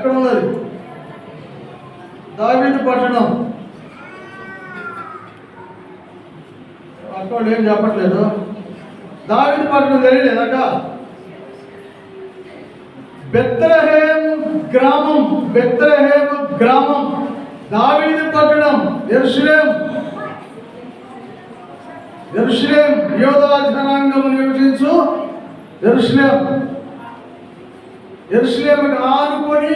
ఎక్కడ ఉన్నది? దావీదు పట్టణం. అక్కడ ఏం చెప్పట్లేదు. దావీదు పట్టణం తెలియలేదట. బెత్లెహేము గ్రామం, బెత్లెహేము గ్రామం, దావీదు పట్టణం, యెరూషలేం. యెరూషలేం యూదా జనాంగము నివసించు యెరూషలేం. యెరూషలేముకు ఆనుకొని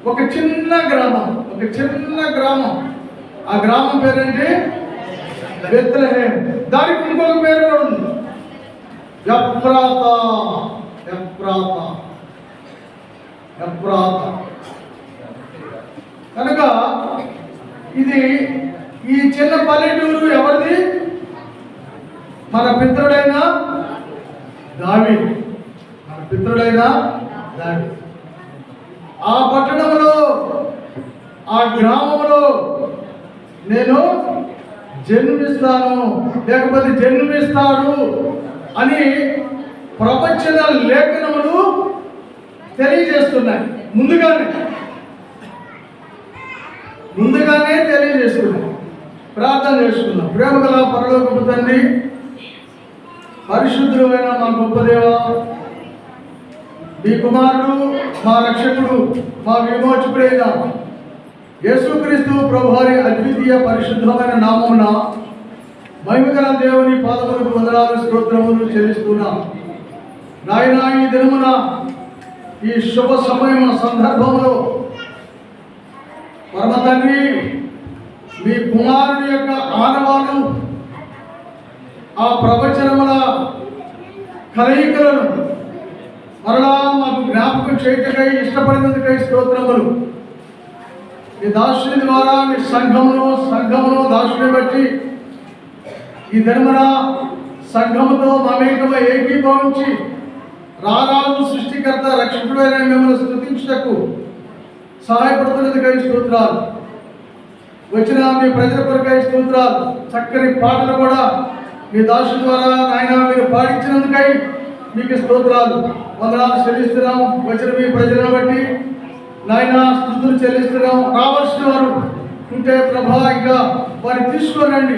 ఒక చిన్న గ్రామం, ఒక చిన్న గ్రామం. ఆ గ్రామం పేరేంటి? బెత్లెహేం. దానికి ఇంకొక పేరు కూడా ఉంది, ఎఫ్రాతా. ఎఫ్రాతా, ఎఫ్రాతా. కనుక ఇది ఈ చిన్న పల్లెటూరు ఎవరిది? మన పితరుడైన దావీదు. మన పితరుడైన దావీదు. ఆ పట్టణంలో, ఆ గ్రామంలో నేను జన్మిస్తాను, లేకపోతే జన్మిస్తాడు అని ప్రవచన లేఖనములు తెలియజేస్తున్నాయి. ముందుగానే తెలియజేస్తున్నాయి. ప్రార్థన చేసుకున్నాం. ప్రేమగల పరలోకపు తండ్రి, పరిశుద్ధుడైన మా గొప్ప దేవా, మీ కుమారుడు, మా రక్షకుడు, మా విమోచకుడైన యేసుక్రీస్తు ప్రభువారి అద్వితీయ పరిశుద్ధమైన నామమున మహిమగల దేవుని పాదములకు వందనాలు, స్తోత్రములు చెల్లిస్తున్నాం. నాయన, ఈ దినమున, ఈ శుభ సమయం సందర్భంలో పరమ తండ్రి, మీ కుమారుని యొక్క ఆనవాలు, ఆ ప్రవచనముల కలయికలను మరలా మాకు జ్ఞాపకం చేయటకై ఇష్టపడినందుకై స్తోత్రములు. మీ దాసుని ద్వారా మీ సంఘమును దాసుని బట్టి ఈ ధర్మన సంఘముతో మమేకమై ఏకీభవించి రారాజు సృష్టికర్త రక్షకుడైన మిమ్మల్ని స్తుతించుటకు సహాయపడుతున్నందుకై స్తోత్రాలు. వచ్చిన మీ ప్రజల కొరకై స్తోత్రాలు. చక్కని పాటలు కూడా మీ దాసుల ద్వారా నాయన మీరు పాడించినందుకై మీకు స్తోత్రాలు, వందనాలు చెల్లిస్తున్నాం. వచ్చిన మీ ప్రజలను బట్టి నాయన స్తుతులు చెల్లిస్తున్నాం. రావాల్సిన వారు ఉంటే ప్రభా, ఇంకా వారిని తీసుకోనండి.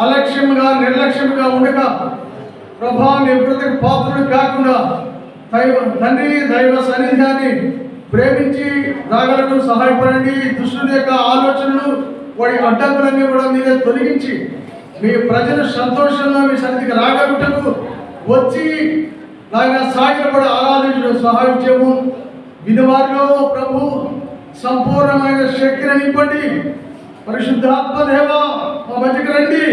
అలక్ష్యముగా, నిర్లక్ష్యముగా ఉండక ప్రభా, మీ కృతజ్ఞత పాత్రుడు కాకుండా తండ్రి దైవ సన్నిధాన్ని ప్రేమించి రాగలకు సహాయపడండి. దుష్టుని యొక్క ఆలోచనలు, వాడి అడ్డంకులన్నీ కూడా మీరే తొలగించి మీ ప్రజలు సంతోషంగా మీ సన్నిధికి రాగలుగుటకు వచ్చి నాయన సాగిలపడి ఆరాధించడం సహాయం చేయము. వినివారిలో ప్రభు సంపూర్ణమైన శక్తిని నింపండి. పరిశుద్ధాత్మ దేవా, మా మధ్యకి రండి,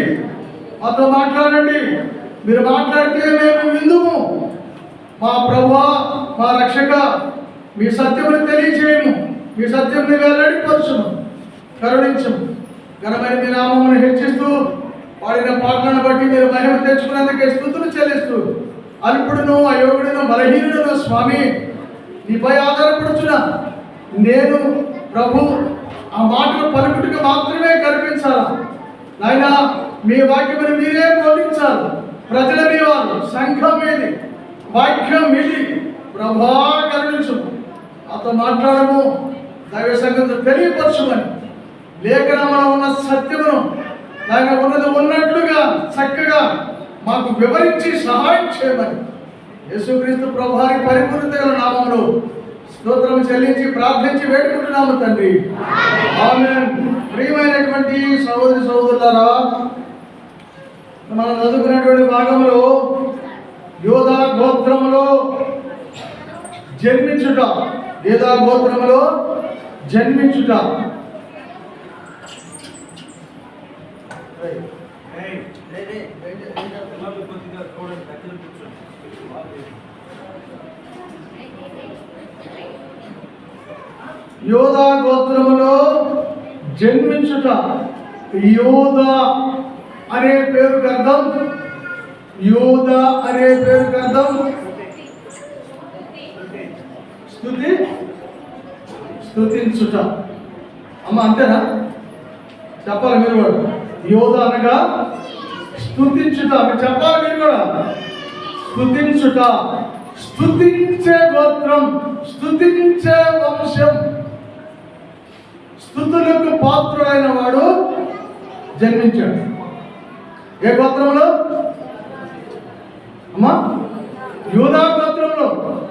మాతో మాట్లాడండి. మీరు మాట్లాడితే మేము విందుము. మా ప్రభువా, మా రక్షక, మీ సత్యమును తెలియచేయము, మీ సత్యముని వెల్లడిపరచుము, కరుణించము. ఘనమైన మీ నామమును హెచ్చిస్తూ పాడిన పాటలను బట్టి మీరు మహిమ తెచ్చుకున్నందుకే స్తుతులు చెల్లిస్తూ, అల్పుడును, అయోగుడును, బలహీనుడును స్వామి, నీపై ఆధారపడుచున్న నేను ప్రభు ఆ మాటలు పలుకుటకు మాత్రమే కనిపించాలి. నాయన, మీ వాక్యమును మీరే బోధించాలి. ప్రజల మీ వారు, సంఘం మీది, వాక్యం మీది. ప్రభా కరుణించు, మాతో మాట్లాడము, దైవ సంగతి తెలియపరచుమని, లేఖనంలో ఉన్న సత్యమును నాయన ఉన్నది ఉన్నట్లుగా చక్కగా మాకు వివరించి సహాయం చేయమని యేసుక్రీస్తు ప్రభువారి పరిపూర్ణత గల నామములో స్తోత్రం చెల్లించి ప్రార్థించి వేడుకుంటున్నాము తండ్రి. ఆమేన్. ప్రియమైనటువంటి సహోదరి సహోదరులారా, మనం చదువుకున్నటువంటి భాగంలో యోధా గోత్రములో జన్మించుట, యోధా గోత్రములో జన్మించుట. యోధా గోత్రములో జన్మించుట. యోధా అనే పేరుకు అర్థం, యోధా అనే పేరుకు అర్థం స్తుతి, స్తుతించుట. అమ్మ అంతేనా? చెప్పాలి మీరు కూడా. యోధా అనగా స్తుతించుట. మీరు చెప్పాలి మీరు కూడా. స్తుతించుట, స్తుతించే గోత్రం, స్తుతించే వంశం, స్తుతులకు పాత్రుడైన వాడు జన్మించాడు. ఏ గోత్రంలో అమ్మా? యూదా గోత్రంలో.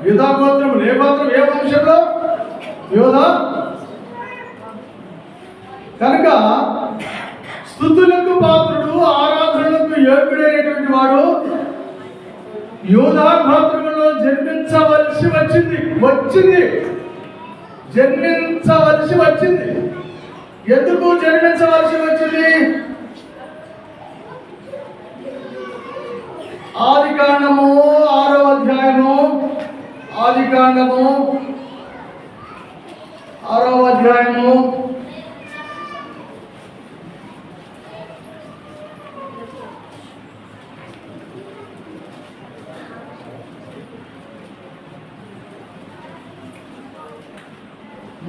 యూదా గోత్రంలో ఏ గోత్రం, ఏ వంశంలో? యూదా. కనుక స్తుతులకు పాత్రుడు, ఆరాధనలకు యోగ్యుడైనటువంటి వాడు యూదా గోత్రంలో జన్మించవలసి వచ్చింది. జన్మించవలసి వచ్చింది. ఎందుకు జన్మించవలసి వచ్చింది? ఆదికాండము 6వ అధ్యాయము, ఆదికాండము 6వ అధ్యాయము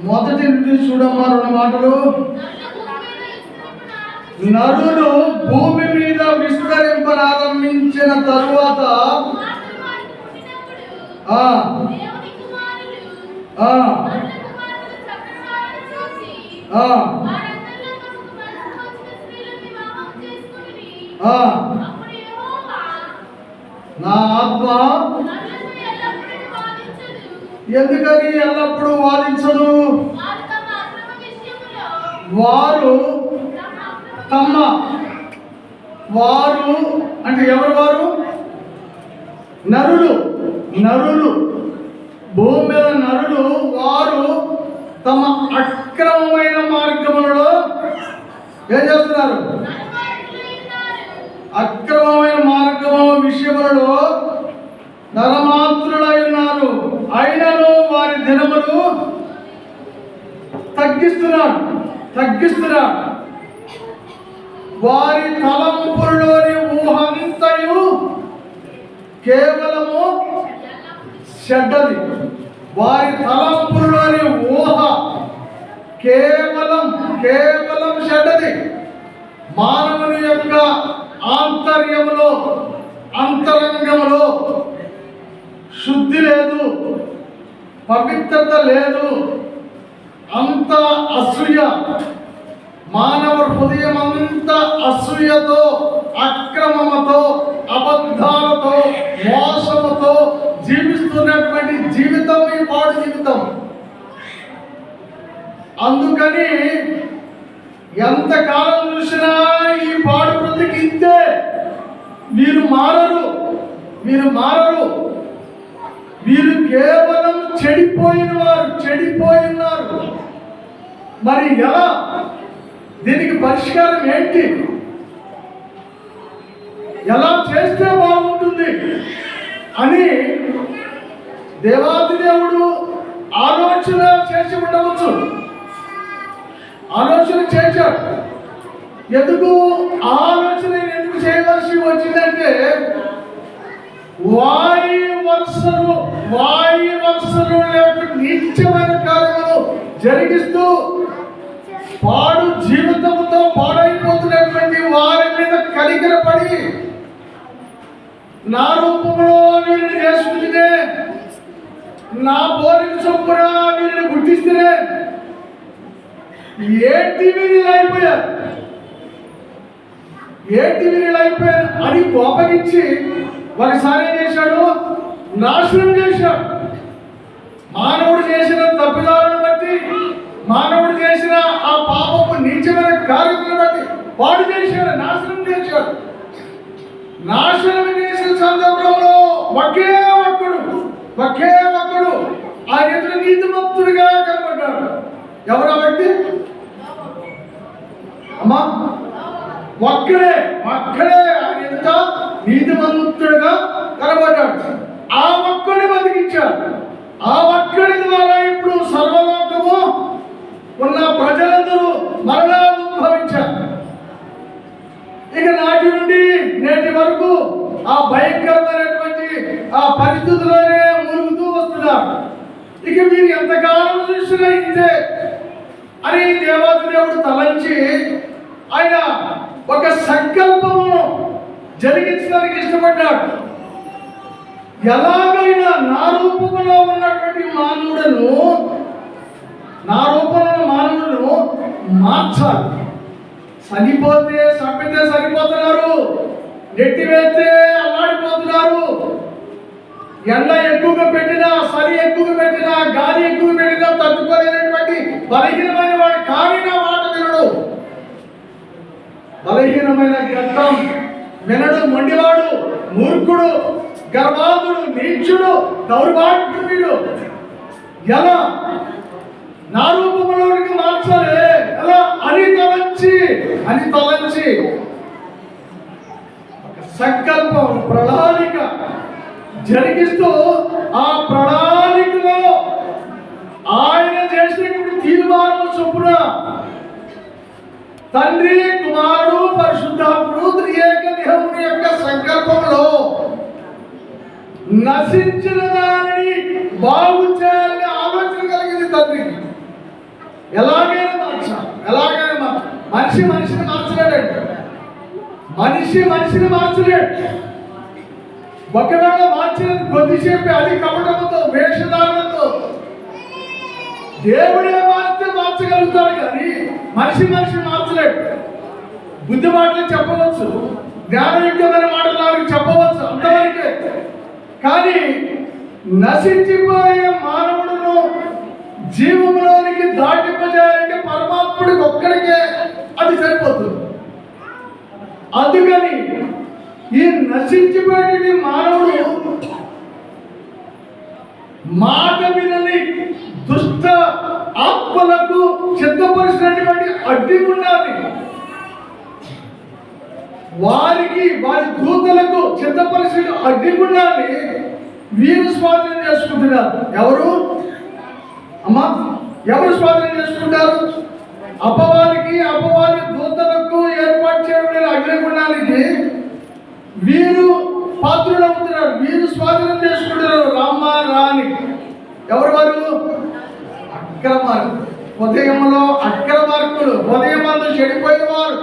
మొదటి నుండి చూడమ్మా 2 మాటలు. నరులు భూమి మీద విస్తరింపనారంభించిన తరువాత నా ఆత్మ ఎందుకని ఎల్లప్పుడూ వాదించదు? వారు అంటే ఎవరు వారు? నరులు భూమి మీద నరులు. వారు తమ అక్రమమైన మార్గములలో ఏం చేస్తున్నారు? అక్రమమైన మార్గము విషయములలో నరమాత్రులై ఉన్నారు. అయినను వారి దినములు తగ్గిస్తున్నారు. వారి తలంపుల్లోని ఊహంతయు కేవలము చెడ్డది. వారి తలంపుల్లోని ఊహ కేవలం చెడ్డది. మానవుని యొక్క అంతరంగంలో శుద్ధి లేదు, పవిత్రత లేదు. అంత అసూయ, మానవ హృదయం అంతా అసూయతో, అక్రమముతో, అబద్ధాలతో, మోసముతో జీవిస్తున్నటువంటి జీవితం ఈ పాడు జీవితం. అందుకని ఎంతకాలం చూసినా ఈ పాడు బ్రతికి ఇంతే. మీరు మారరు. వీరు కేవలం చెడిపోయినారు. మరి ఎలా? దీనికి పరిష్కారం ఏంటి? ఎలా చేస్తే బాగుంటుంది అని దేవాది దేవుడు ఆలోచన చేసి ఉండవచ్చు. ఆలోచన చేశాడు. ఎందుకు చేయవలసి వచ్చిందంటే వారి వరుసలు లేక నీచమైన కార్యములు జరిగిస్తూ పాడు జీవితంతో పాడైపోతున్నటువంటి వారి మీద కనికరపడి నా రూపంలో వీరిని చేసుకుంటే, నా పోలిక చొప్పున వీరిని గుర్తిస్తే ఏంటి వీళ్ళు అయిపోయారు అని కోపగించి ఒకసారి ఏం చేశాడు? నాశనం చేశాడు. మానవుడు చేసిన తప్పిదాలను బట్టి, మానవుడు చేసిన ఆ పాపపు నీచమైన కార్యములను బట్టి పాడు చేశాడు, నాశనం చేశాడు. నాశనం చేసిన సందర్భంలో ఒకే ఒక్కడు ఆ ఎదురు నీతిమంతుడిగా కనబడ్డాడు. ఎవరు ఆ వ్యక్తి? అమ్మా, ఒక్కడే ఆయన ఎదుట నీతిమంతుడిగా కనబడ్డాడు. ఆ ఒక్కడిని బతికించాడు. ఆ ఒక్కడి ద్వారా ఇప్పుడు సర్వలోకము ఉన్న ప్రజలందరూ మరలా ఉద్భవించారు. ఇక నాటి నుండి నేటి వరకు ఆ భయంకరమైనటువంటి ఆ పరిస్థితుల్లోనే మురుగుతూ వస్తున్నారు. ఇక మీరు ఎంతకాలం చూసినా ఇంతే అని దేవాది దేవుడు తలంచి ఆయన ఒక సంకల్పమును జరిగించడానికి ఇష్టపడ్డాడు. ఎలాగైనా నా రూపంలో ఉన్నటువంటి మానవుడును మార్చాలి. చనిపోతే చంపితే సరిపోతున్నారు, నెట్టివేస్తే అల్లాడిపోతున్నారు. ఎండ ఎక్కువగా పెట్టినా, చలి ఎక్కువగా పెట్టినా, గాలి ఎక్కువ పెట్టినా తట్టుకోలేనటువంటి బలహీనమైన వాడు కానీ నా మాట వినడు. బలహీనమైన గడ్డం వినడు, మొండివాడు, మూర్ఖుడు, గర్వాధుడు, నీచుడు, దౌర్భాగ్యుడు. ఎలా నా రూపంలోనికి మార్చాలి? ఎలా అని తలంచి ఒక సంకల్పం, ప్రణాళిక జరిగిస్తూ ఆ ప్రణాళికలో ఆయన చేసినటువంటి తీర్మానం చొప్పున తండ్రి, కుమారుడు, పరిశుద్ధాత్ముడు త్రియేక దేవుని యొక్క సంకల్పంలో నశించిన దానిని బాగు చేయాలని ఆలోచన కలిగింది తండ్రికి. ఎలాగైనా మార్చాలి. మనిషిని మార్చలేడు. ఒకవేళ మార్చినది కొద్దిసేపు అది కపటంతో, వేషధారణతో. దేవుడే మార్చగలుగుతాడు కానీ మనిషి మార్చలేడు. బుద్ధి మాటలు చెప్పవచ్చు, జ్ఞానయుక్తమైన మాటలు చెప్పవచ్చు, అంతవరకే. కానీ నశించిపోయే మానవుడును జీవంలోనికి దాటింపజేయాలంటే పరమాత్ముడికి ఒక్కడికే అది సరిపోతుంది. అందుకని ఈ నశించిపోయేటువంటి మానవుడు మాట వినని దుష్ట ఆత్మలకు సిద్ధపరిచినటువంటి అడ్డిగుండాలి. వారి దూతలకు సిద్ధపరిచిన అడ్డిగుండాలి వీరు స్వాధీనం చేసుకుంటున్నారు. ఎవరు స్వాధీనం చేసుకుంటారు? అపవాది దూతలకు ఏర్పాటు చేయబడిన అగ్నిగుండానికి వీరు పాత్రులవుతున్నారు. వీరు స్వాధీనం చేసుకుంటున్నారు. రాని ఎవరు వారు? అక్రమార్కులు. ఉదయంలో అక్రమార్కులు, ఉదయమందు చెడిపోయిన వారు,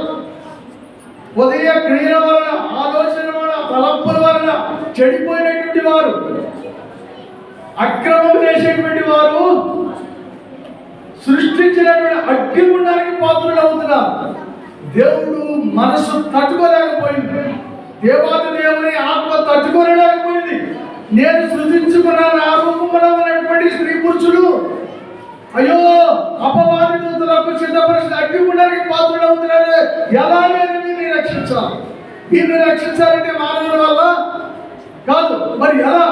ఉదయ క్రియల వలన, ఆలోచన వలన, తలంపుల వలన చెడిపోయినటువంటి వారు, అక్రమం చేసేటువంటి వారు సృష్టించినటువంటి అగ్నిగుండానికి పాత్రలు అవుతున్నారు. దేవుడు మనసు తట్టుకోలేకపోయింది. దేవాది దేవుని ఆత్మ తట్టుకోలేకపోయింది. నేను సృజించుకున్నాను ఆ రూపంలో ఉన్నటువంటి స్త్రీ పురుషులు అయ్యో అపవాది దూతలకు సిద్ధపరిచిన అగ్నిగుండానికి పాత్రలు అవుతున్నారు. ఎలాగైనా వీరిని రక్షించాలి. వీరిని రక్షించాలంటే మానవుల వల్ల కాదు. మరి ఎలా?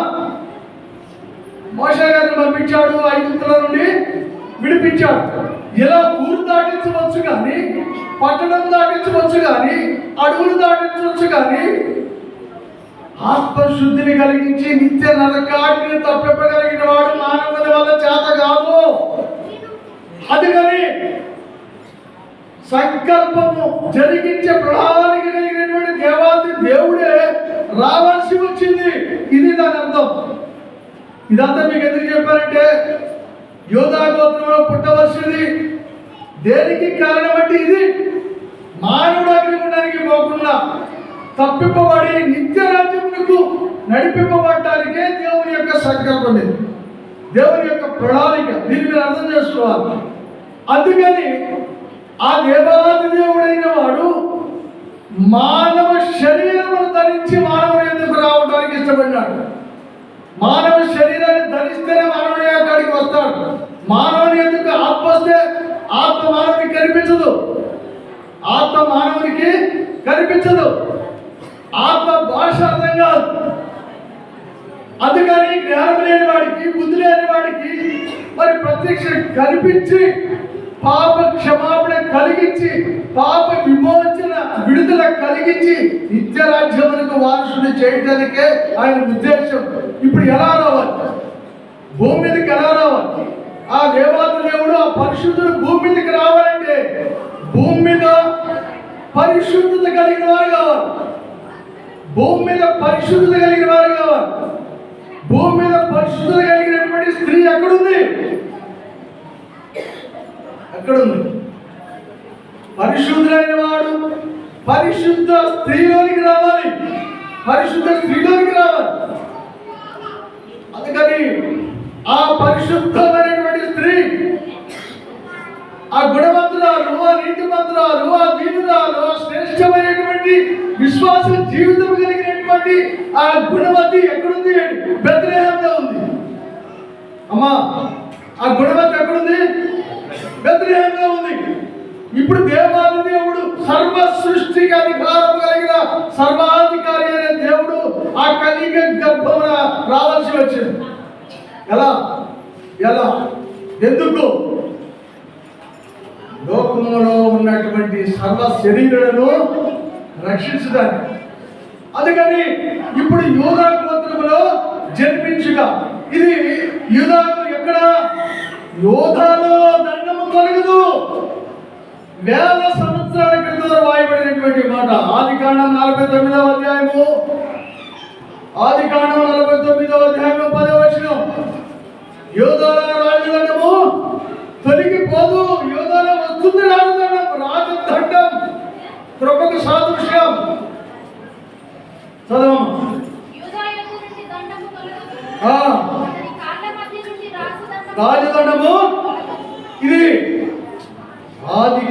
మోషే గారిని పంపించాడు, ఐగుప్తుల నుండి విడిపించాడు. ఇలా ఊరు దాటించవచ్చు కానీ, పట్టణం దాటించవచ్చు కానీ, అడవులు దాటించవచ్చు కానీ, ఆత్మశుద్ధిని కలిగించి నిత్య నరకాగ్ని తప్పింపగలిగిన వాడు మానవుని వల్ల చేత కాదు. అందుకని సంకల్పము జరిగించే ప్రణాళిక కలిగినటువంటి దేవాది దేవుడే రావాల్సి వచ్చింది. ఇది దాని అర్థం. ఇదంతా మీకు ఎందుకు చెప్పారంటే, యోధా గోత్రంలో పుట్టవలసింది దేనికి కారణం అంటే ఇది మానవుడు అగ్నిగుండానికి పోకుండా తప్పింపబడి నిత్య రాజ్యమునకు నడిపింపబడటానికే దేవుని యొక్క సంకల్పం, దేవుని యొక్క ప్రణాళిక. దీన్ని మీరు అర్థం చేసుకోవాలి. అందుకని ఆ దేవాది దేవుడైన వాడు మానవ శరీరమును ధరించి మానవుడు ఎందుకు రావడానికి ఇష్టపడినాడు? మానవ శరీరాన్ని ధరిస్తేనే మానవుడి అక్కడికి వస్తాడు. మానవుని ఎందుకు ఆత్మ వస్తే ఆత్మ మానవునికి కనిపించదు. ఆత్మ భాష అర్థం కాదు. అందుకని జ్ఞానం లేని వాడికి, బుద్ధి లేని వాడికి మరి ప్రత్యక్ష కనిపించి పాప క్షమాపణ కలిగించి, పాప విమోచన విడుదల కలిగించి నిత్య రాజ్యములకు వారసుని చేయడానికే ఆయన ఉద్దేశం. ఇప్పుడు ఎలా రావాలి? భూమి మీదకి ఎలా రావాలి? ఆ దేవాది దేవుడు, ఆ పరిశుద్ధుడు భూమి మీదకి రావాలంటే భూమి మీద పరిశుద్ధత కలిగిన వారు కావాలి. భూమి మీద పరిశుద్ధత కలిగిన వారు కావాలి. భూమి మీద పరిశుద్ధత కలిగినటువంటి స్త్రీ ఎక్కడుంది? పరిశుద్ధులైన వాడు పరిశుద్ధ స్త్రీలోనికి రావాలి. అందుకని ఆ పరిశుద్ధమైనటువంటి స్త్రీ, ఆ గుణవంతురాలు, ఆ నీతిమంతురాలు, ఆ దీనురాలు, ఆ శ్రేష్టమైనటువంటి విశ్వాస జీవితం కలిగినటువంటి ఆ గుణవతి ఎక్కడుంది? బెత్లెహేంలో ఉంది. అమ్మా, ఆ గుణవతి ఎక్కడుంది? బెత్లెహేంలో ఉంది. ఇప్పుడు దేవాది దేవుడు, సర్వ సృష్టికి అధికారం కలిగిన సర్వాధికారి అనే దేవుడు ఆ కలిగ గర్భమున రావాల్సి వచ్చింది. ఎలా? ఎందుకు? లోకములో ఉన్నటువంటి సర్వ శరీరులను రక్షించడానికి. అందుకని ఇప్పుడు యూదా గోత్రములో జన్మించుగా, ఇది యూదాకు ఎక్కడ? యోధాలో దండము కలుగుదు. వేల సంవత్సరాల క్రితం రాయబడినటువంటి మాట. ఆదికాండం 49వ అధ్యాయము, ఆదికాండం 49వ అధ్యాయము 10వ వచనం. యోధాల రాజదండము తొలగిపోదు, యోధాల వస్తుంది రాజదండం. రాజదండం కృపకు సాదృశ్యం. చదవమ్మా. రాజదండము ఇది ఆది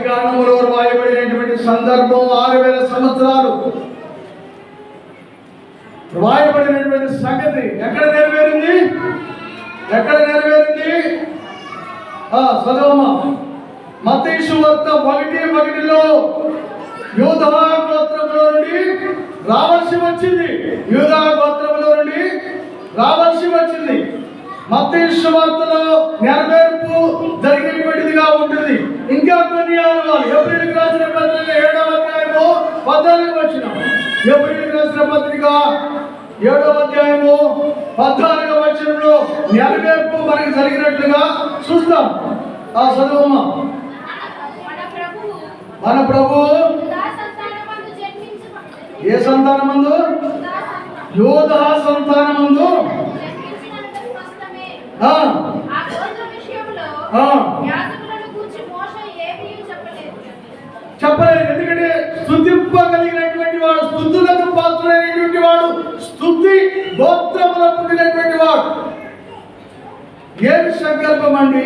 కాండములో రాయబడినటువంటి సందర్భం. 6000 సంవత్సరాలు రాయబడినటువంటి సంగతి ఎక్కడ నెరవేరింది? చదవమ్మా. మత్తయి సువార్త 1:1లో యూదా గోత్రంలో నుండి రావాల్సి వచ్చింది. మత్తయి సువార్తలో నెరవేర్పు జరిగినటువంటిదిగా ఉంటుంది. ఇంకా కొన్ని ఆనవాలు. ఏప్రిల్కి రాసిన పత్రిక 7వ అధ్యాయము 14వ వచనం. ఏప్రిల్కి రాసిన పత్రిక 7వ అధ్యాయము 14వ వచనంలో నెరవేర్పు మనకి జరిగినట్లుగా చూస్తాం. ఆ చదువమ్మా. మన ప్రభు ఏ సంతానమందు? యోధా సంతానమందు చెప్పలేదు. ఎందుకంటే స్తుతింపగలిగినటువంటి వాడు, స్తుతులకు పాత్రుడైనటువంటి వాడు, స్తుతి గోత్రములో పుట్టినటువంటి వాడు. ఏమి సంకల్పం అండి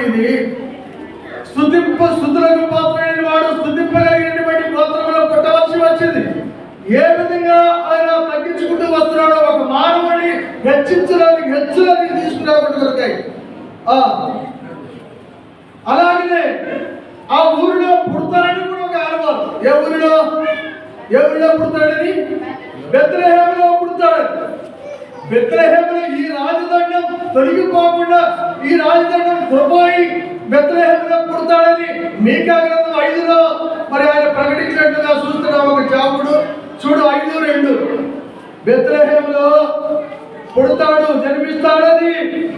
ఇది? స్తుతులకు పాత్రుడైన వాడు, స్తుతింపగలిగినటువంటి గోత్రములో పుట్టవలసి వచ్చింది. ఏ విధంగా ఆయన తగ్గించుకుంటూ వస్తున్నాడో, ఒక మానవుని హెచ్చులోకి తీసుకురాకుండా దొరికాయి. అలాగనే ఆ ఊరిలో పుడతాడని కూడా ఒక అనుభవం. ఏ ఊరిలో పుడతాడని? బెత్లెహేములో పుడతాడు. బెత్లెహేములో ఈ రాజదండం తొలగిపోకుండా, ఈ రాజదండం పోయి బెత్లెహేములో పుడతాడని మీకా గ్రంథం 5లో మరి ఆయన ప్రకటించినట్టుగా చూస్తున్నాం. ఒక చాపుడు చూడు, 5:2 బెత్లెహేములో పుడతాడు, జన్మిస్తాడని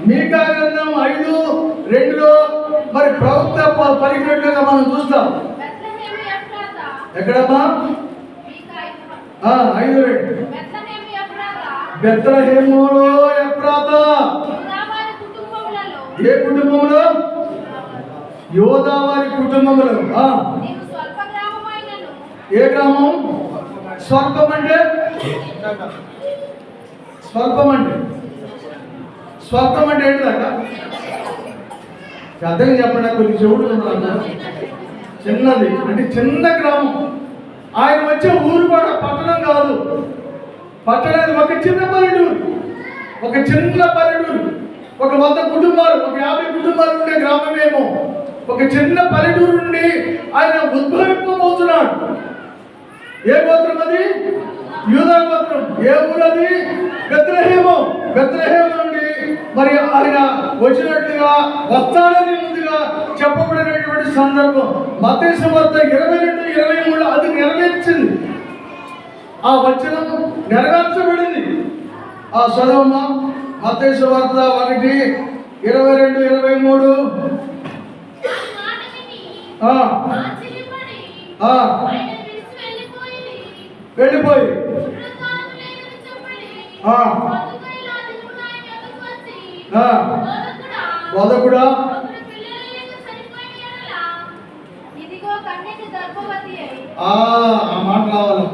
మీకా గ్రంథం 5:2లో మరి ప్రవక్త పలికినట్లుగా మనం చూస్తాం. ఎక్కడమ్మా? 5:2 బెత్లెహేములో ఎఫ్రాతా. ఏ కుటుంబంలో? యోధా వారి కుటుంబంలో. ఏ గ్రామం? స్వర్గం అంటే ఏంటిదాక? అర్థం చెప్పండి. కొన్ని చెవుడు చిన్నది అంటే చిన్న గ్రామం. ఆయన వచ్చే ఊరు కూడా పట్టణం కాదు. పట్టణాన్ని ఒక చిన్న పల్లెటూరు, ఒక 100 కుటుంబాలు, ఒక 50 కుటుంబాలు ఉండే గ్రామమేమో. ఒక చిన్న పల్లెటూరు నుండి ఆయన ఉద్భవింపబోతున్నాడు. ఏ గోత్రం అది? యూదా గోత్రం. ఏ ఊరది? బెత్లెహేము నుండి మరి ఆయన వచ్చినట్లుగా వస్తాడని ముందుగా చెప్పబడినటువంటి సందర్భం. మత్తయి సువార్త 22-23 అది నెరవేర్చింది. ఆ వచనం నెరవేర్చబడింది. ఆ చదవమ్మా. మత్తయి సువార్త 1:22-23. వెళ్ళిపోయి బోధకుడా ఆ మాట కావాలి.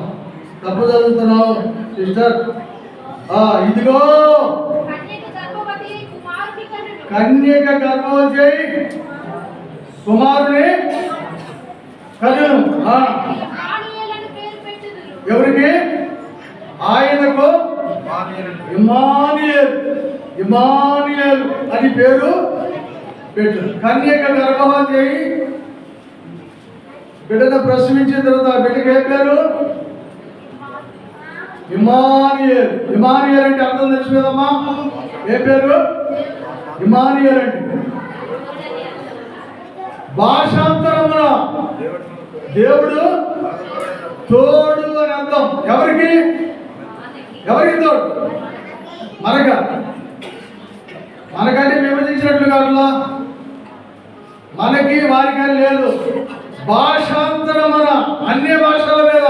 తప్పు చదువుతున్నావు సిస్టర్. ఇదిగో కన్యక గర్భవతి అయి కుమారుని కనును. ఎవరికి? ఆయనకు ఇమ్మానుయేల్, ఇమ్మానుయేల్ అని పేరు పెట్టు. కన్యక గర్భవతి అయి బిడ్డను ప్రసవించిన తర్వాత బిడ్డకి ఏ పేరు? ఇమ్మానుయేల్. ఇమ్మానుయేల్ అంటే అర్థం తెలుసు కదమ్మా? ఏ పేరు? ఇమ్మానుయేల్ అంటే భాషాంతరమున దేవుడు తోడు అని అర్థం. ఎవరికి? ఎవరికి తోడు? మనకంటే విభజించినట్లు కాదులా, మనకి వారికి లేదు. భాషాంతరమున అన్ని భాషల మీద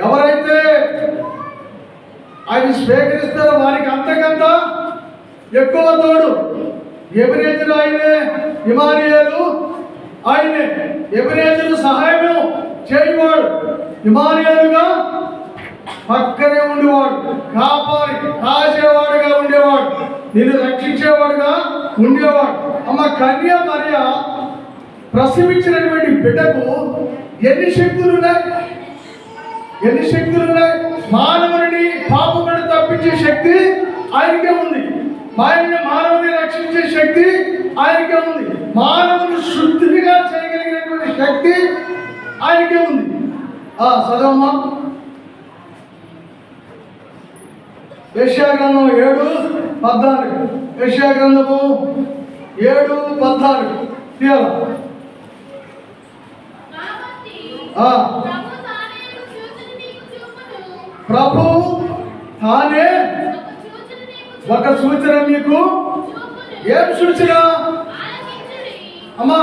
ఎవరైతే అది స్వీకరిస్తారో వారికి అంతకంత ఎక్కువ తోడు. ఎబినేజరు ఆయనే, ఇమ్మానుయేలు ఆయనే. ఎబినేజరు సహాయం చేయవాడు, ఇమ్మానుయేలుగా పక్కనే ఉండేవాడు, కాపాడి కాసేవాడుగా ఉండేవాడు, నిన్ను రక్షించేవాడుగా ఉండేవాడు. అమ్మ కన్య మరియ ప్రసవించినటువంటి బిడ్డకు ఎన్ని శక్తులు ఉన్నాయి? ఎన్ని శక్తులు ఉన్నాయి? మానవుని పాపమును తప్పించే శక్తి ఆయనకే ఉంది. మానవుని రక్షించే శక్తి ఆయనకే ఉంది. మానవుని శుద్ధిగా చేయగలిగినటువంటి శక్తి ఆయనకే ఉంది. చదవమ్మా. యెషయా గ్రంథం 7:14. యెషయా గ్రంథము 7:14 తీయాల. ప్రభు తానే ఒక సూచన మీకు. ఏం సూచన అమ్మా?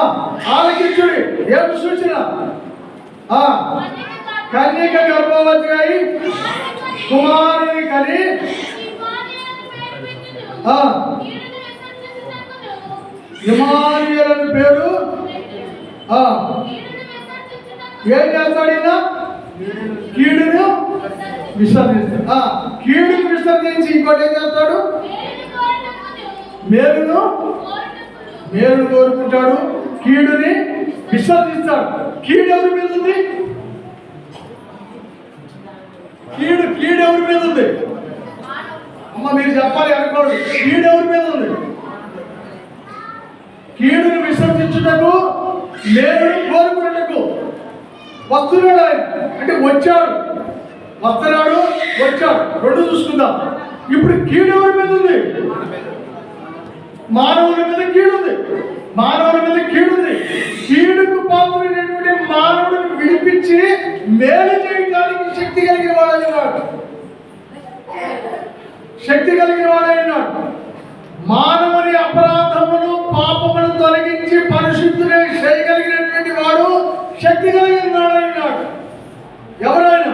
ఆలకించుడి. ఏం సూచన? కన్యక గర్భవతి అయి కుమారుని కని ఇమ్మానుయేలు అని పేరు. ఏం చేస్తాడు ఈయన? కీడును విసర్జిస్తాడు. కీడును విసర్జించి ఇంకోటి ఏం చేస్తాడు? మేలును కోరుకుంటాడు, కీడుని విసర్జిస్తాడు. కీడు ఎవరి మీద ఉంది? కీడు ఎవరి మీద ఉంది? అమ్మ మీరు చెప్పాలి అనుకోండి. కీడు ఎవరి మీద ఉంది? కీడును విసర్జించుటకు, మేలును కోరుకున్నటకు వస్తున్నాడు ఆయన. అంటే వచ్చాడు, వస్తున్నాడు, వచ్చాడు, రెండు చూసుకుందాం. ఇప్పుడు కీడు ఎవరి మీద ఉంది? మానవుల మీద కీడుంది. మానవుల మీద కీడుంది. కీడుకు పాత్రైనటువంటి మానవుడిని విడిపించి మేలు చేయడానికి శక్తి కలిగిన వాడైనాడు. శక్తి కలిగిన వాడైనాడు. మానవుని అపరాధమును పాపమును తొలగించి పరిశుద్ధులై చేయగలిగినటువంటి వాడు శక్తి కలిగిన వాడైనాడు. ఎవరైనా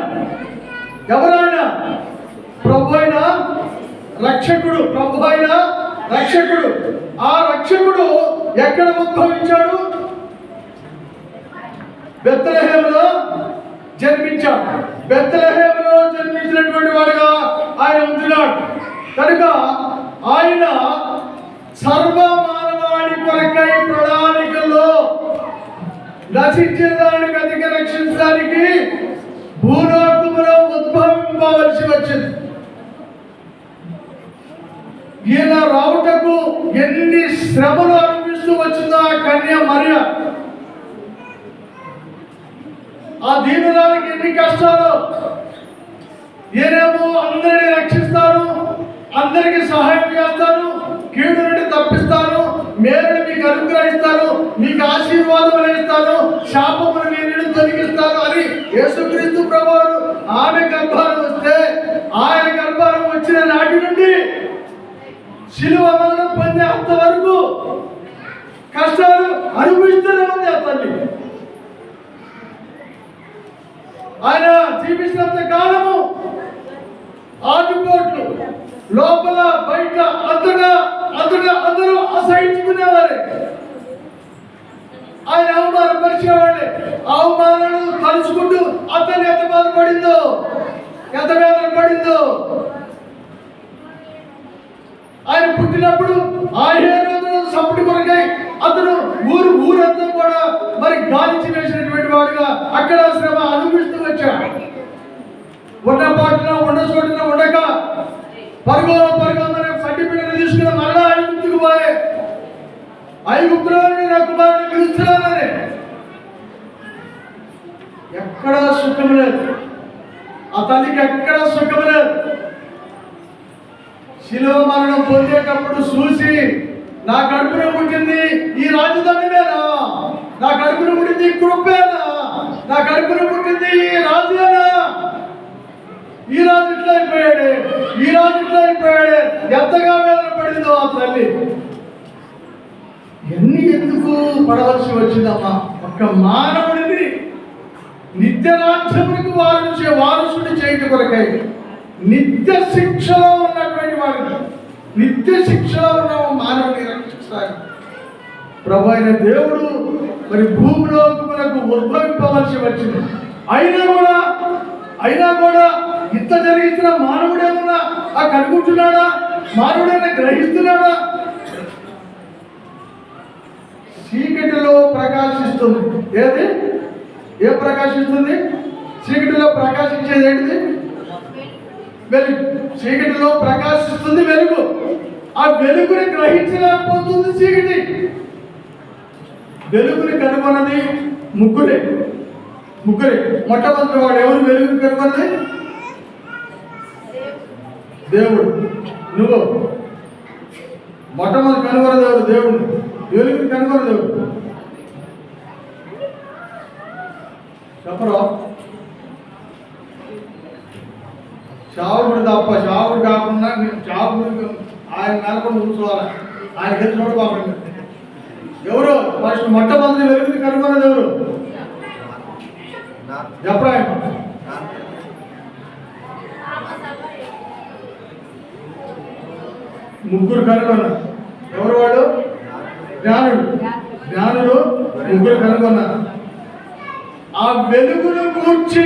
ప్రభు అయిన రక్షకుడు. ప్రభు అయిన రక్షకుడు. ఆ రక్షకుడు ఎక్కడ ఉద్భవించాడు? బెత్లెహేములో జన్మించాడు. బెత్లెహేములో జన్మించినటువంటి వాడుగా ఆయన ఉంటున్నాడు. కనుక ఆయన సర్వ మానవాళి కొరకై ప్రణాళికల్లో నశించేదానికి అధిక రక్షించడానికి భూలోకములో ఉద్భవింపవలసి వచ్చింది. ఈయన రావుటకు ఎన్ని శ్రమలు అనిపిస్తూ వచ్చిందో ఆ కన్య మరియ. ఆ దీనురాలికి ఎన్ని కష్టాలు. ఈయనేమో అందరినీ రక్షిస్తారు, అందరికి సహాయం చేస్తారు, కీడు నుండి తప్పిస్తారు, మేలుని మీకు అనుగ్రహిస్తారు, మీకు ఆశీర్వాదం ఇస్తారు, శాపమును మీ నుండి తొలగిస్తారు అని యేసుక్రీస్తు ప్రభువు ఆమె గర్భారం వస్తే ఆయన గర్భారం వచ్చిన నాటి నుండి శిలువ మరణం పొందేంత వరకు కష్టాలు అనుభవిస్తూనే ఉంది ఆ తల్లి. ఆయన జీవిస్తున్నంత కాలము ఆటుపోట్లు లోపల బయట అందరూ అసహించుకునేవారే. ఆయన అవమానపరిచేవాడే. అవమానాలు తలుచుకుంటూ అతన్ని ఎంత బాధపడిందో ఎంత వేదన పడిందో. ఆయన పుట్టినప్పుడు ఆ హేరోదు సపుటి కొరకై అతను ఊరంతా కూడా మరి గాలించి వేసినటువంటి వాడుగా అక్కడ శ్రమ అనుభవిస్తూ వచ్చాడు. ఉన్న పాటన ఉన్న చోటున ఉండక పరుగో మన సంటి బిడ్డను తీసుకుని మరలా ఐగుప్తుకు పోయే ఐగుప్తులో నా కుమారుని పిలుస్తున్నానని ఎక్కడా సుఖం లేదు. ఆ తల్లికి ఎక్కడా సుఖం లేదు. శిలువ మరణం పొందేటప్పుడు చూసి నా కడుపున పుట్టింది ఈ రాజధానివేనా, నా కడుపున పుట్టింది ఈ కృపేనా, నా కడుపున పుట్టింది ఈ రాజునా, ఈ రాజు ఇట్లా అయిపోయాడే, ఈ రాజు ఇట్లా అయిపోయాడే. ఎంతగా వేదన పడిందో ఆ తల్లి. ఎన్ని ఎందుకు పడవలసి వచ్చిందమ్మా? ఒక్క మానవుడిని నిత్య రాజ్యములకు వారసుడి చేయటం కొరకై నిత్య శిక్షలో ఉన్నటువంటి వాడిని, నిత్య శిక్షలో ఉన్న మానవుని రక్షించడానికి ప్రభు అయిన దేవుడు మరి భూమిలోకి మనకు ఉద్భవింపవలసి వచ్చింది. అయినా కూడా ఇంత జరిగిన మానవుడేమన్నా ఆ కనుకుంటున్నాడా? మానవుడైనా గ్రహిస్తున్నాడా? చీకటిలో ప్రకాశిస్తుంది. ఏది? ఏం ప్రకాశిస్తుంది? చీకటిలో ప్రకాశించేది ఏంటిది? వెలుగు. చీకటిలో ప్రకాశిస్తుంది వెలుగు. ఆ వెలుగుని గ్రహించలేకపోతుంది చీకటి. వెలుగుని కనుగొన్నది ముగ్గురే. మొట్టమొదటి వాడు ఎవరు వెలుగుని కనుగొన్నది? దేవుడు. నువ్వు మొట్టమొదటి కనుగొన్నది ఎవరు? దేవుడు. వెలుగుని కనుగొన్నది ఎవరు? చెప్పరా? చావుడు తప్ప, చావుడు కాకుండా చావుడు ఆయన నెలకొని కూర్చోవాలి. ఆయన కలిసి చూడబాకండి. ఎవరు ఫస్ట్ మొట్టమొదటి వెలుగుని కనుగొన్నది ఎవరు? చెప్పరా? ముగ్గురు కనుగొన్నారు. ఎవరు వాడు? జ్ఞానులు ముగ్గురు కనుగొన్నారు. ఆ వెలుగును గురించి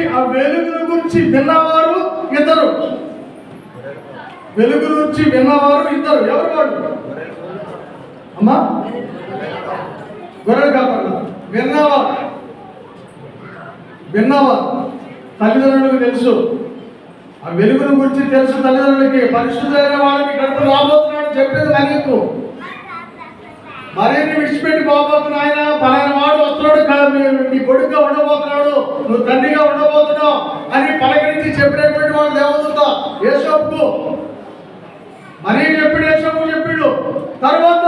విన్నవారు ఇద్దరు. వెలుగు నుంచి విన్నవారు ఇద్దరు. ఎవరు వాడు? అమ్మా, గొర్రెలు కాపాడు. విన్నవారు తల్లిదండ్రులకు తెలుసు. ఆ వెలుగును గురించి తెలుసు తల్లిదండ్రులకి. పరిశుద్ధమైన వాళ్ళకి కడుపు రాబోతున్నాడు చెప్పేది మనకు. మరేని విడిచిపెట్టి బాబోకు నాయన, పలానా వాడు వస్తున్నాడు, నీ కొడుకుగా ఉండబోతున్నాడు, నువ్వు తండ్రిగా ఉండబోతున్నావు అని పలకరించి చెప్పినటువంటి వాడు దేవదూత యేసోపుకు. మరీ చెప్పాడు, యేసోపు చెప్పాడు. తర్వాత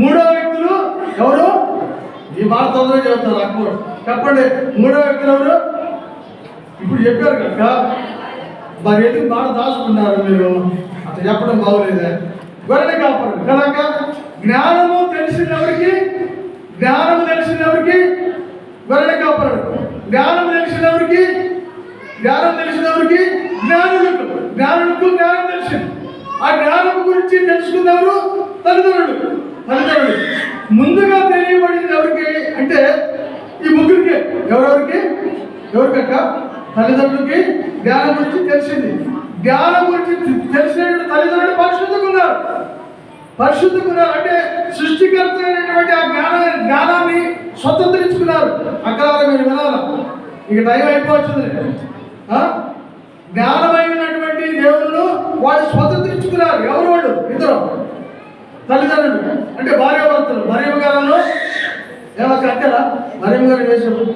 మూడో వ్యక్తులు ఎవరు? ఈ మాట తొందరగా చెప్తారు అప్పుడు. చెప్పండి, మూడో వ్యక్తులు ఎవరు? ఇప్పుడు చెప్పారు కనుక మరి ఎందుకు మాట దాచుకున్నారు మీరు? అట్లా చెప్పడం బాగోలేదే. గొర్రెలు కాపాడు కనుక జ్ఞానము తెలిసినవరికి గొర్రెలు కాపాడు. జ్ఞానం తెలిసినవరికి జ్ఞానులకు జ్ఞానం తెలిసింది. ఆ జ్ఞానం గురించి తెలుసుకున్నవారు తల్లిదండ్రులు. ముందుగా తెలియబడింది ఎవరికి అంటే ఈ ముగ్గురికి. ఎవరికక్క? తల్లిదండ్రులకి జ్ఞానం గురించి తెలిసింది. జ్ఞానం గురించి తెలిసిన తల్లిదండ్రులు పరిశుద్ధుకున్నారు అంటే సృష్టికర్త అయినటువంటి ఆ జ్ఞానాన్ని స్వతంత్రించుకున్నారు. అక్కడ మీరు వినాల, ఇక టైం అయిపోవచ్చుంది. జ్ఞానమైనటువంటి దేవుళ్ళు వాళ్ళు స్వతంత్రించుకున్నారు. ఎవరు వాళ్ళు? ఇద్దరు తల్లిదండ్రులు అంటే భార్యాభర్తలు. మరియమ్మ గారు ఏమక్క అక్కరా? మరియమ్మ గారు వేసినప్పుడు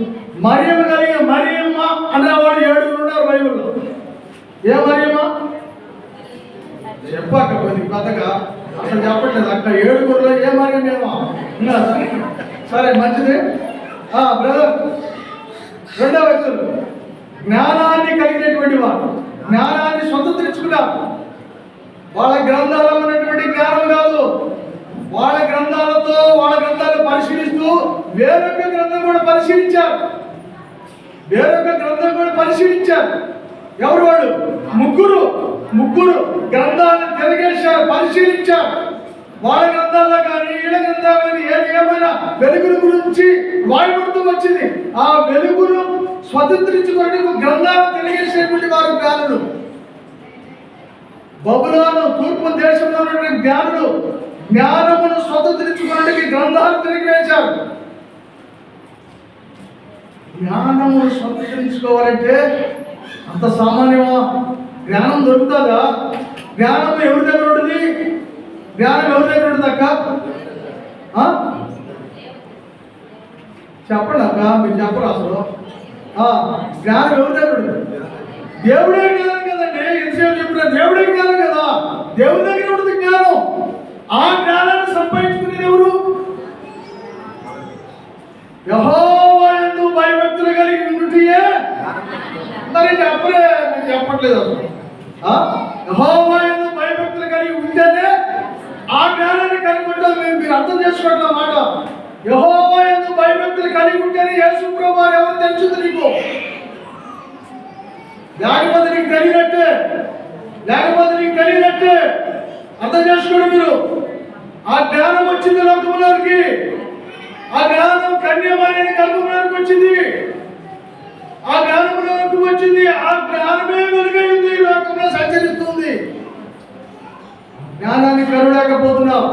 మరియమ్మ కలిగిన మరియమ్మ అన్నవాడు 7 ఉన్నారు బైబిల్లో. ఏ మరియమ్మ? చెప్పకపోయింది కొత్తగా అసలు చెప్పట్లేదు. అక్కడ 7 ఏ మరియమ్మేమో. సరే మంచిది. బ్రదర్, రెండో వ్యక్తులు జ్ఞానాన్ని కలిగినటువంటి వారు, జ్ఞానాన్ని స్వతంత్రించుకున్నారు. వాళ్ళ గ్రంథాలలో ఉన్నటువంటి జ్ఞానం కాదు, వాళ్ళ గ్రంథాలు పరిశీలిస్తూ వేరొక గ్రంథం కూడా పరిశీలించారు. ఎవరు వాడు? ముగ్గురు గ్రంథాలను తిరగేశారు, పరిశీలించారు. వాళ్ళ గ్రంథాల్లో కానీ వీళ్ళ గ్రంథాలు కానీ ఏమైనా వెలుగుల గురించి వాయుపడుతూ వచ్చింది. ఆ వెలుగును స్వతంత్రించుకోవడానికి ఒక గ్రంథాన్ని తెలియజేసినటువంటి వారు జ్ఞానులు. బబులోను తూర్పు దేశంలో ఉన్నటువంటి జ్ఞానులు జ్ఞానమును స్వతంత్రించుకోవడానికి గ్రంథాలు తెలియజేశారు. జ్ఞానమును స్వతంత్రించుకోవాలంటే అంత సామాన్యమా? జ్ఞానం దొరుకుతుందా? జ్ఞానం ఎవరి దగ్గర ఉంటుంది? జ్ఞానం ఎవరి దగ్గర ఉంటుంది అక్క? చెప్పండి అక్క, మీరు చెప్పరు అసలు. జ్ఞానం ఎవరి దగ్గర ఉంటుంది? దేవుడే జ్ఞానం కదండి. ఎంతసేపు చెప్పిన దేవుడే జ్ఞానం కదా. దేవుడి దగ్గర ఉంటుంది జ్ఞానం. ఆ జ్ఞానాన్ని సంపాదించుకునేది ఎవరు? యెహోవా యందు భయభక్తులు కలిగి ఉండుటయే. మరి చెప్పట్లేదు అసలు. యెహోవా యందు భయభక్తులు కలిగి ఉంటేనే ఆ జ్ఞానాన్ని కలిగి ఉంటాం. మీరు అర్థం చేసుకోవట్లే మాట. యెహోవా యందు భయభక్తులు కలిగి ఉంటేనే యేసు ప్రభువు ఎవరు తెలుస్తుంది నీకు. లేకపోతే నీకు తెలియనట్టే. అర్థం చేసుకోండి మీరు. ఆ జ్ఞానం వచ్చింది లోకంలోకి. ఆ జ్ఞానం కన్యమైన గర్భంలోకి వచ్చింది. ఆ జ్ఞానంలోకి వచ్చింది. ఆ జ్ఞానమే వెలుగైంది, లోకంలో సంచరిస్తుంది. జ్ఞానాన్ని కరులేకపోతున్నాం.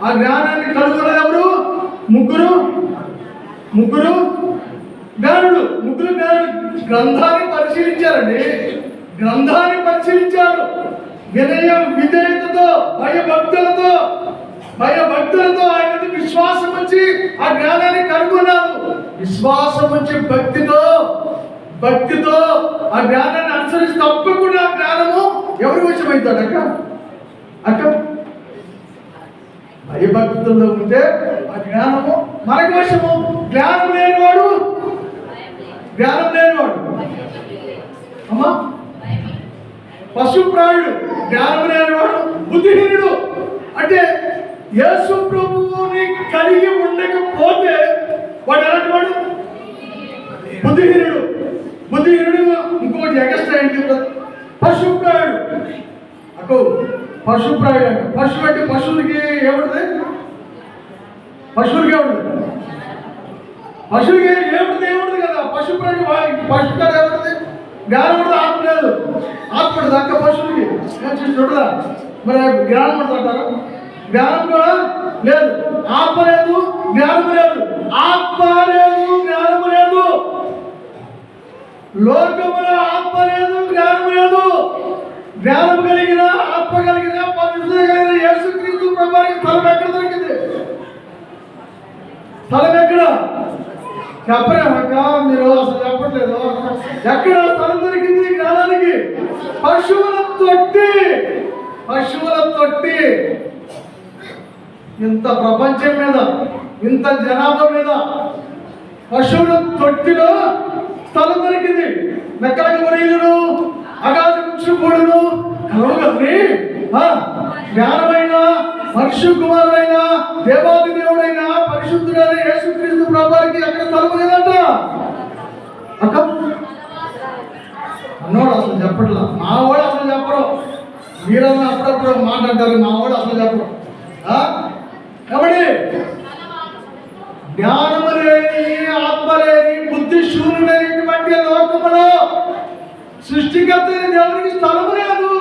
ఆ జ్ఞానాన్ని కనుగొన్నది ఎవరు? ముగ్గురు జ్ఞానులు. గ్రంథాన్ని పరిశీలించారండి. వినయం విధేయతతో భయభక్తులతో ఆయన విశ్వాసం వచ్చి ఆ జ్ఞానాన్ని కనుగొన్నారు. విశ్వాసం వచ్చి భక్తితో ఆ జ్ఞానాన్ని అనుసరించి తప్పకుండా ఆ జ్ఞానము ఎవరి వశమవుతాడు అక్క? భయభక్తుల్లో ఉంటే ఆ జ్ఞానము మనకు వశము. జ్ఞానం లేనివాడు అమ్మా పశుప్రాయుడు. జ్ఞానం లేనివాడు బుద్ధిహీనుడు. అంటే యేసు ప్రభువుని కలిగి ఉండకపోతే వాడు ఎలాంటి వాడు? బుద్ధిహీనుడు. ఇంకోటి ఎగస్ట్రా ఏంటి? పశుప్రాయుడు. పశుప్రాయుడు అంటే పశువులకి ఏముంటుంది? పశువులకి ఏముంటుంది కదా. పశుప్రాయుడు పశువులు ఏముంటుంది? జ్ఞానం కూడా ఆత్మ లేదు. ఆత్మ దక్క పశువులకి చూడదా? మరి జ్ఞానం అంటారు. జ్ఞానం కూడా లేదు. ఆత్మ లేదు, జ్ఞానం లేదు. లోకములో ఆత్మ లేదు, జ్ఞానం లేదు. జ్ఞానం కలిగిన, ఆత్మ కలిగిన, పరిశుద్ధత కలిగిన యేసుక్రీస్తు ప్రభువుకి స్థలం ఎక్కడ దొరికింది? చెప్పరేమక్క మీరు? అసలు చెప్పట్లేదు. ఎక్కడ స్థలం దొరికింది జ్ఞానానికి? పశువుల తొట్టి. ఇంత ప్రపంచం మీద, ఇంత జనాభా మీద పశువుల తొట్టిలో స్థలం దొరికింది. మెక్కలకు మురీలు, అగాధ వృక్షములను కలవగలి జ్ఞానమైన మనుష్య కుమారుడైన దేవాది దేవుడైన పరిశుద్ధుడైన యేసుక్రీస్తు ప్రభువుకి అక్కడ స్థలం లేదంట అక్క. అన్నోడు అసలు చెప్పట్లా. మా వాడు అసలు చెప్పరు. మీరన్నా అప్పుడప్పుడు మాట్లాడతారు. మా వాడు అసలు చెప్పరు. కాబట్టి జ్ఞానము లేని, ఆత్మ లేని, బుద్ధి శూన్యులైనటువంటి లోకములో సృష్టికర్త దేవునికి స్థలము లేదు.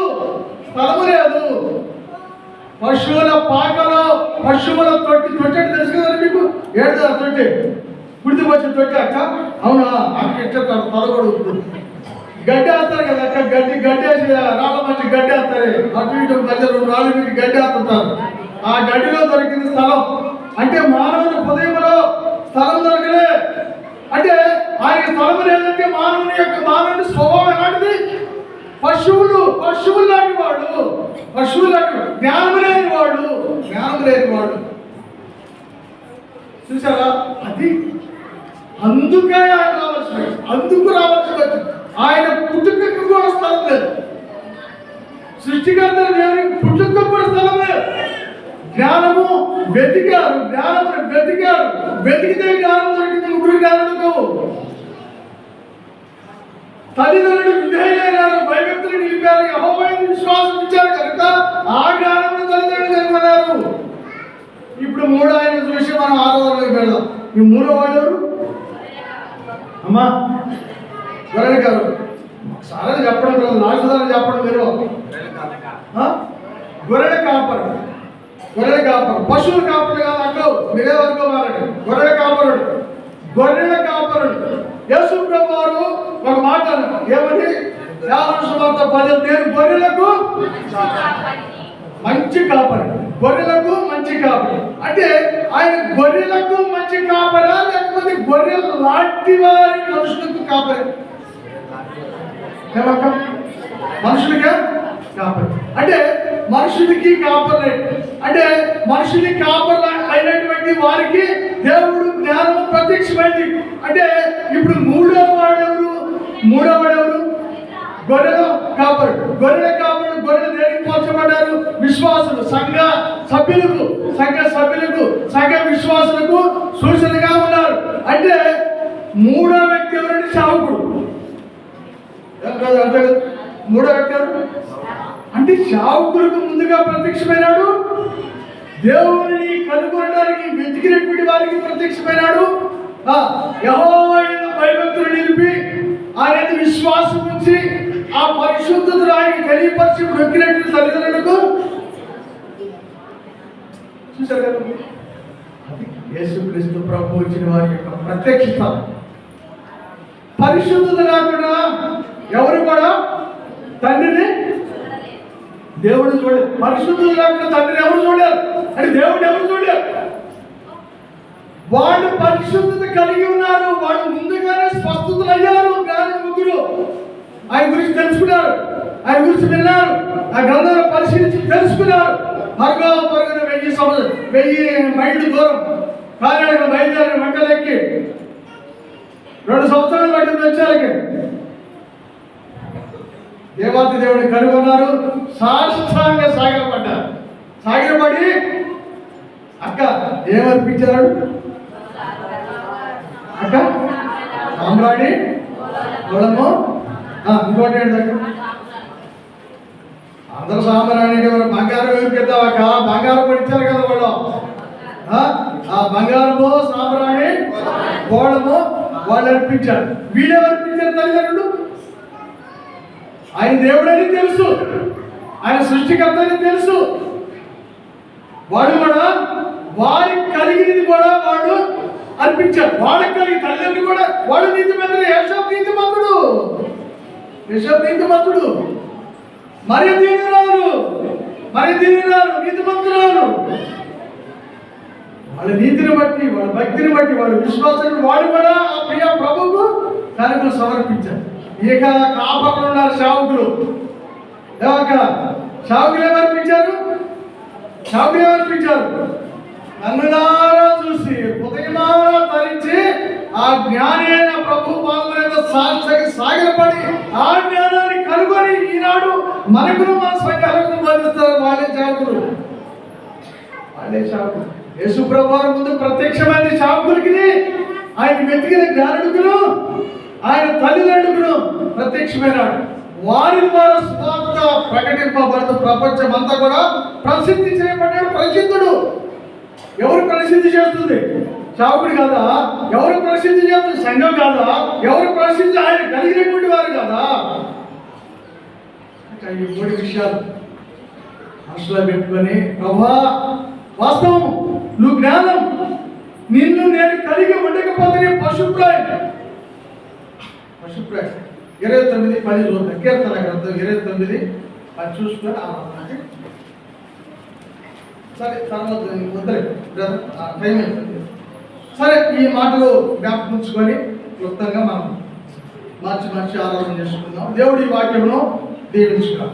పశువుల పాకలో పశువుల తొట్టి అంటే తెలుసు కదా మీకు? ఏడుదా తొట్టి? గుర్తుకొచ్చిన తొట్టి అక్క? అవునా? అక్క ఇట్లా తలగొడు గడ్డి వేస్తారు కదా అక్క. గడ్డి వేసి రాళ్ళ మంచి గడ్డి వేస్తారు. అటు ఇటు మధ్య 2 రాళ్ళు మీకు గడ్డి వేస్తుంటారు. ఆ గడ్డిలో దొరికింది స్థలం. అంటే మానవుని హృదయంలో స్థలం దొరకలే. అంటే ఆయన స్థలం లేదంటే మానవుని స్వభావం ఎలాంటిది? పశువులు లాంటి వాడు. జ్ఞానం లేని వాడు. చూసారా? అది అందుకు రావాల్సి వచ్చింది. ఆయన పుట్టుకకు కూడా స్థలం లేదు. సృష్టికర్త దేవునికి పుట్టుకకు కూడా స్థలం లేదు. జ్ఞానము వెతికారు. వెతికితే జ్ఞానం దొరికింది. ముగ్గురు జ్ఞానులకు తల్లిదండ్రులు విధేయులైనారు, భయభక్తులు నిలిపారు, యెహోవాను విశ్వాసం ఇచ్చారు కనుక ఆ జ్ఞానమును తల్లిదండ్రులు కనుగొన్నారు. ఇప్పుడు 3 ఆయన చూసి మనం 6వ రోజుకి వెళ్దాం. ఈ 3వ వాడు ఎవరు అమ్మా? గొర్రెల కాపరి. సారా చెప్పడం కదా, నాకుదాన్ని చెప్పడం మీరు. గొర్రెల కాపరు, గొర్రెల కాపరు, పశువుల కాపరు కాదు. అంటావు మీరే అనుకోవాలండి. గొర్రెల కాపరుడు, గొర్రెల కాపరుడు. యేసు ప్రభు వారు ఒక మాట ఏమని, యోహాను సువార్త 10, నేను గొర్రెలకు మంచి కాపరి, గొర్రెలకు మంచి కాపరి. అంటే ఆయన గొర్రెలకు మంచి కాపరా, లేకపోతే గొర్రెలు లాంటి వారి మనుషులకు కాపరి? మనుషులుగా కాపరి అంటే మనుషులకి కాపరి, అంటే మనుషులకి కాపరి అయినటువంటి వారికి దేవుడు జ్ఞానం ప్రత్యక్షమైంది. అంటే ఇప్పుడు మూడవవాడెవరు? గొర్రెల కాపరు. గొర్రెల కాపరు, గొర్రెలు దేనికి పోల్చబడ్డారు? విశ్వాసులు, సంఘ సభ్యులకు, సంఘ విశ్వాసులకు సూచనగా ఉన్నారు. అంటే మూడో వ్యక్తి ఎవరంటే సేవకుడు. మూడో వ్యక్తి ఎవరు అంటే సేవకులకు ముందుగా ప్రత్యక్షమైనాడు. దేవుని కనుగొనడానికి వెతికినటువంటి వారికి ప్రత్యక్షమైనాడు. యెహోవాను భయభక్తులు నిలిపి ఆయన విశ్వాసం ఉంచి ఆ పరిశుద్ధతను ఆయన తెలియపరిచి నొక్కినటువంటి తల్లిదండ్రులకు చూశారు కదా. యేసుక్రీస్తు ప్రభు వచ్చిన వారి యొక్క ప్రత్యక్షత. పరిశుద్ధత లేకుండా ఎవరు కూడా తండ్రిని, దేవుడు చూడలేదు. పరిశుద్ధత లేకుండా తండ్రిని ఎవరు చూడలేరు, అంటే దేవుడు ఎవరు చూడలేరు. వాళ్ళు పరిశుద్ధత కలిగి ఉన్నారు. వాళ్ళు ముందుగానే స్వస్థతలు అయ్యారు. ముగ్గురు ఆయన గురించి తెలుసుకున్నారు, ఆయన గురించి విన్నారు, ఆ గ్రంథాలు పరిశీలించి తెలుసుకున్నారు. పరుగున 1000 మైళ్ళు దూరం కాలినడక బయలుదేరి వెంటలెక్కి 2 సంవత్సరాలు పట్టింది వచ్చాలకి. దేవాతి దేవుడిని కనుగొన్నారు, సాష్టాంగ సాగిలపడ్డారు. సాగిలపడి అక్క ఏమర్పించారు? అక్క సామ్రాణి కులము. ఇంకోటి ఏంటంటే అందరూ సాంబ్రాణి బంగారం వేపిద్దాం అక్క. బంగారం పడిచ్చారు కదా వాళ్ళు. ఆ బంగారము సాంబ్రాణి గోళము వాళ్ళు అర్పించారు. వీడే అర్పించారు తల్లిదండ్రులు. ఆయన దేవుడని తెలుసు, ఆయన సృష్టికర్త అని తెలుసు. వాడు కూడా వారికి కలిగినది కూడా వాడు అర్పించారు. వాళ్ళకి కలిగి తల్లిదండ్రులు కూడా వాడు నీతిమంతుడు. యేషోబు నీతిమంతుడు, మరి దీనిరాలు నీతిమంతురాలు. వాళ్ళ నీతిని బట్టి, వాళ్ళ భక్తిని బట్టి, వాళ్ళ విశ్వాసాన్ని వాడు కూడా ఆ ప్రియ ప్రభువుకు కానుకలు సమర్పించారు. ఇక కాపర్లు ఉన్నారు సేవకులు. సేవకులు ఏమర్పించారు? కన్నులారా చూసి హృదయమారా ధరించి ఆ జ్ఞాని అయిన ప్రభు పాదముల సాగిలపడి ఆ జ్ఞానాన్ని కనుగొని ఈనాడు మనకును మన సంఘాలను బోధిస్తారు. వాళ్ళే సేవకులు. యేసు ప్రభు వారి ముందు ప్రత్యక్షమైన సేవకులకి ఆయన వెతికిన జ్ఞానుడుకును ఆయన తల్లిదండ్రులను ప్రత్యక్షమైనాడు. వారి ద్వారా స్వార్థ ప్రకటింపబడుతూ ప్రపంచం అంతా కూడా ప్రసిద్ధి చేయబడ్డాడు. ప్రసిద్ధుడు. ఎవరు ప్రసిద్ధి చేస్తుంది? సేవకుడు కాదా? ఎవరు ప్రసిద్ధి చేస్తుంది? సంఘం కాదా? ఎవరు ప్రసిద్ధి? ఆయన కలిగినటువంటి వారు కాదా? ఈ 3 విషయాలు మనసులో పెట్టుకొని, ప్రభా వాస్తవం నువ్వు జ్ఞానం, నిన్ను నేను కలిగి ఉండకపోతే పశుప్రాయం. 29:10 చూద్దాం. కీర్తన గ్రంథం 29 అది చూసుకొని సరే తర్వాత వద్దలే టైం అయిపోయింది. సరే ఈ మాటలు జ్ఞాపకం ఉంచుకొని క్లుప్తంగా మనం మార్చి ఆరాధన చేసుకుందాం. దేవుడి వాక్యమును దీవించుగా.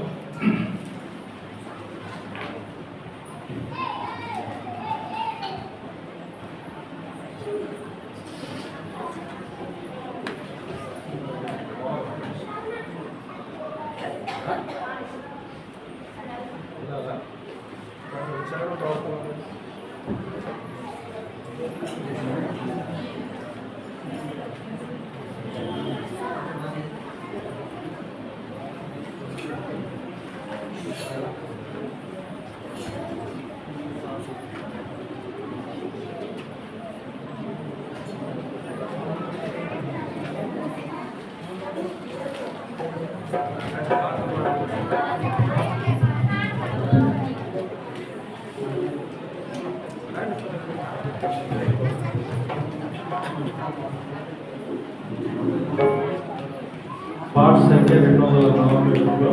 పార్ట్ సంఖ్య 242లో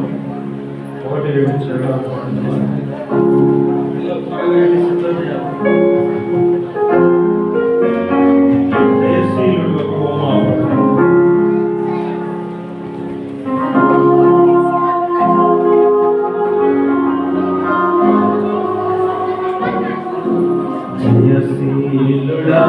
1-7 చదవడం సిద్ధం చేయాలి. జయశీలుడు హోమాపడు జయశీలుడా